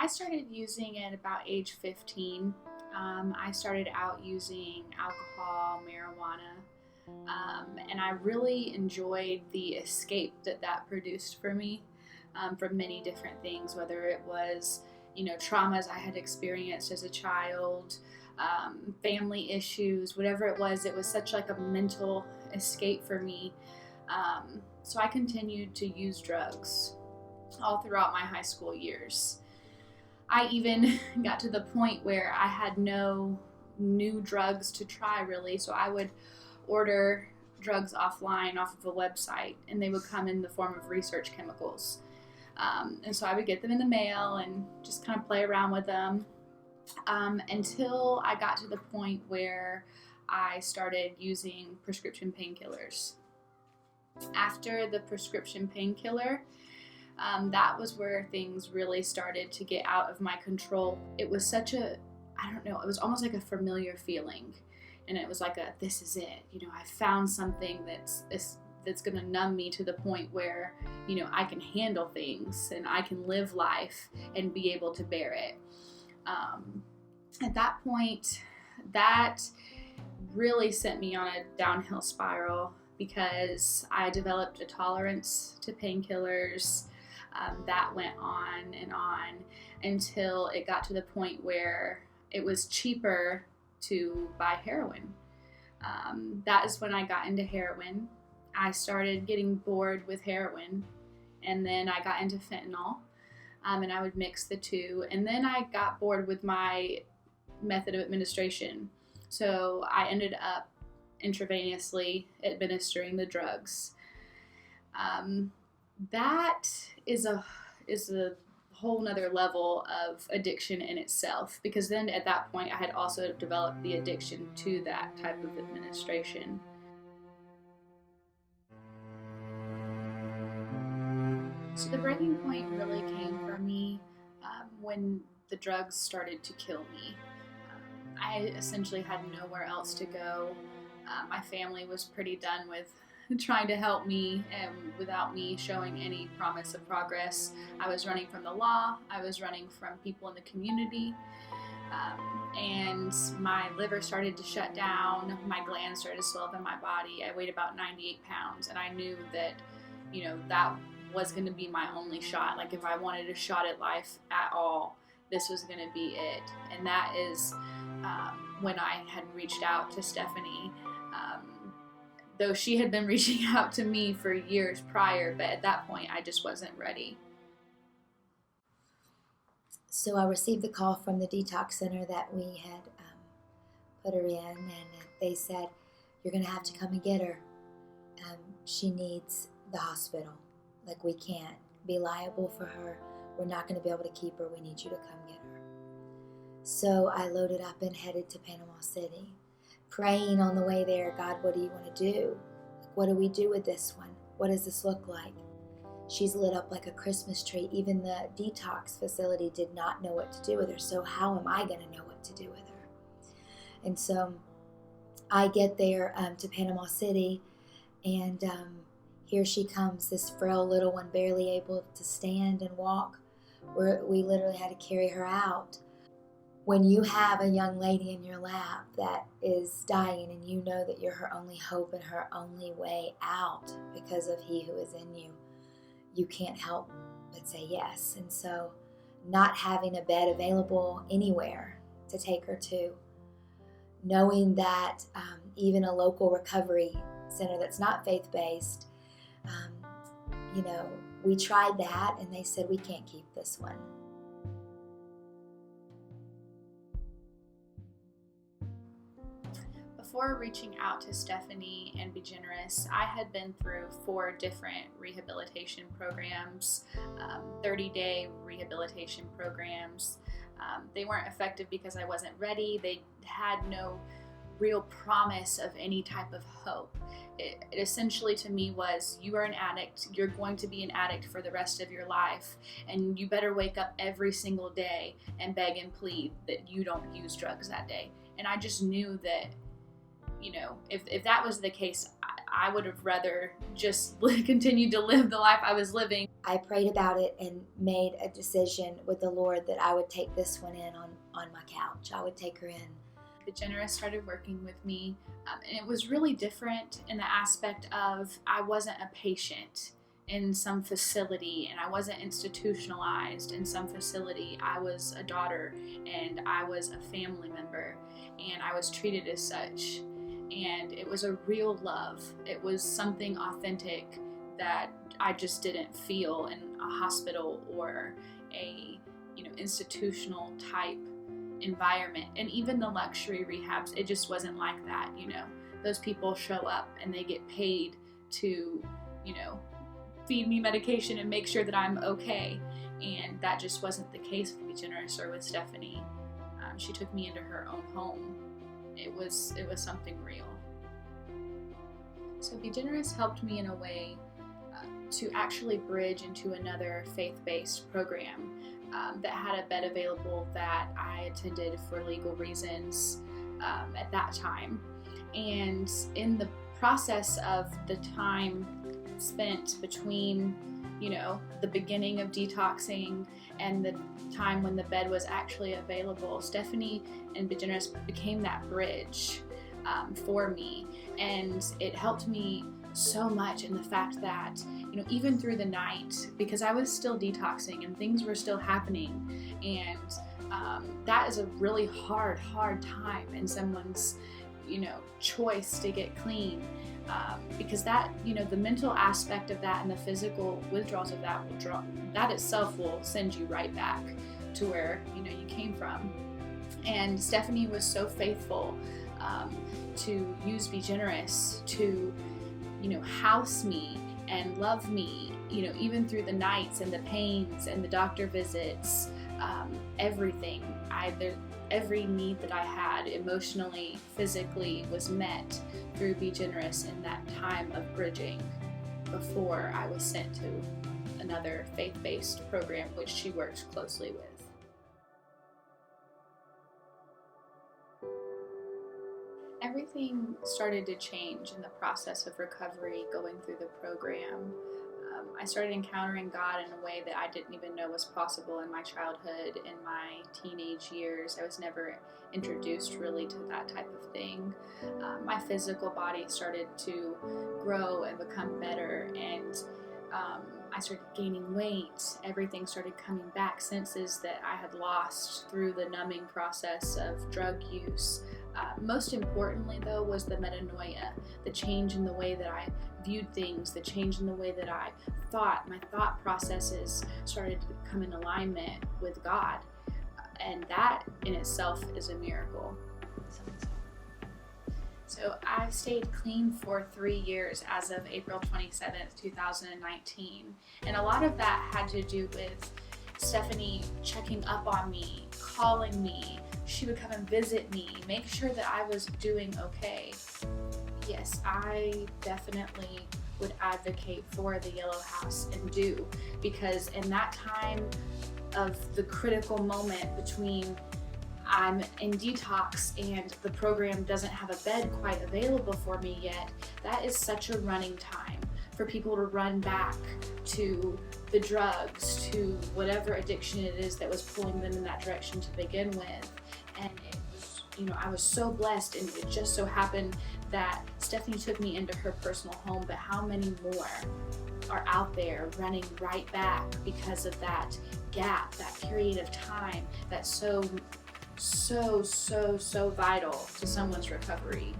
I started using at about age 15. I started out using alcohol, marijuana, and I really enjoyed the escape that produced for me from many different things, whether it was, traumas I had experienced as a child, family issues, whatever it was such like a mental escape for me. So I continued to use drugs all throughout my high school years. I even got to the point where I had no new drugs to try really, so I would order drugs offline off of a website, and they would come in the form of research chemicals. And so I would get them in the mail and just kind of play around with them until I got to the point where I started using prescription painkillers. After the prescription painkiller, that was where things really started to get out of my control. It was I don't know, it was almost like a familiar feeling. And it was like this is it. I found something that's going to numb me to the point where, I can handle things and I can live life and be able to bear it. At that point, that really sent me on a downhill spiral because I developed a tolerance to painkillers. That went on and on until it got to the point where it was cheaper to buy heroin. That is when I got into heroin. I started getting bored with heroin, and then I got into fentanyl, and I would mix the two. And then I got bored with my method of administration, so I ended up intravenously administering the drugs. That is a whole nother level of addiction in itself, because then at that point I had also developed the addiction to that type of administration. So the breaking point really came for me when the drugs started to kill me. I essentially had nowhere else to go. My family was pretty done with trying to help me, and without me showing any promise of progress. I was running from the law, I was running from people in the community, and my liver started to shut down, my glands started to swell up in my body. I weighed about 98 pounds, and I knew that, that was going to be my only shot. Like, if I wanted a shot at life at all, this was going to be it. And that is when I had reached out to Stephanie. Though she had been reaching out to me for years prior, but at that point I just wasn't ready. So I received the call from the detox center that we had put her in, and they said, you're going to have to come and get her. She needs the hospital. Like, we can't be liable for her. We're not going to be able to keep her. We need you to come get her. So I loaded up and headed to Panama City, praying on the way there, God, what do you want to do? What do we do with this one? What does this look like? She's lit up like a Christmas tree. Even the detox facility did not know what to do with her. So how am I going to know what to do with her? And so I get there to Panama City, and here she comes, this frail little one, barely able to stand and walk. We literally had to carry her out. When you have a young lady in your lap that is dying, and you know that you're her only hope and her only way out because of He who is in you, you can't help but say yes. And so not having a bed available anywhere to take her to, knowing that even a local recovery center that's not faith-based, we tried that, and they said, we can't keep this one. Before reaching out to Stephanie and Be Generous, I had been through 4 different rehabilitation programs, 30-day rehabilitation programs. They weren't effective because I wasn't ready. They had no real promise of any type of hope. It essentially to me was, you are an addict, you're going to be an addict for the rest of your life, and you better wake up every single day and beg and plead that you don't use drugs that day. And I just knew that, if that was the case, I would have rather just continued to live the life I was living. I prayed about it and made a decision with the Lord that I would take this one in on my couch. I would take her in. Be Generous started working with me, and it was really different in the aspect of I wasn't a patient in some facility and I wasn't institutionalized in some facility. I was a daughter and I was a family member, and I was treated as such. And it was a real love. It was something authentic that I just didn't feel in a hospital or a institutional type environment. And even the luxury rehabs, it just wasn't like that. Those people show up and they get paid to feed me medication and make sure that I'm okay. And that just wasn't the case with Be Generous or with Stephanie. She took me into her own home. It was something real. So Be Generous helped me in a way to actually bridge into another faith-based program that had a bed available that I attended for legal reasons at that time. And in the process of the time spent between the beginning of detoxing and the time when the bed was actually available, Stephanie and Be Generous became that bridge for me. And it helped me so much in the fact that, even through the night, because I was still detoxing and things were still happening, and that is a really hard time in someone's, choice to get clean. Because that, the mental aspect of that and the physical withdrawals of that that itself will send you right back to where, you came from. And Stephanie was so faithful to use Be Generous to, house me and love me, even through the nights and the pains and the doctor visits, everything. Every need that I had emotionally, physically was met through Be Generous in that time of bridging before I was sent to another faith-based program, which she worked closely with. Everything started to change in the process of recovery going through the program. I started encountering God in a way that I didn't even know was possible in my childhood, in my teenage years. I was never introduced really to that type of thing. My physical body started to grow and become better, and I started gaining weight. Everything started coming back, senses that I had lost through the numbing process of drug use. Most importantly, though, was the metanoia, the change in the way that I viewed things, the change in the way that I thought. My thought processes started to come in alignment with God, and that in itself is a miracle. So I stayed clean for 3 years as of April 27th, 2019, and a lot of that had to do with Stephanie checking up on me, calling me. She would come and visit me, make sure that I was doing okay. Yes, I definitely would advocate for the Yellow House and do, because in that time of the critical moment between I'm in detox and the program doesn't have a bed quite available for me yet, that is such a running time for people to run back to the drugs, to whatever addiction it is that was pulling them in that direction to begin with. And it was, I was so blessed, and it just so happened that Stephanie took me into her personal home, but how many more are out there running right back because of that gap, that period of time that's so vital to someone's recovery.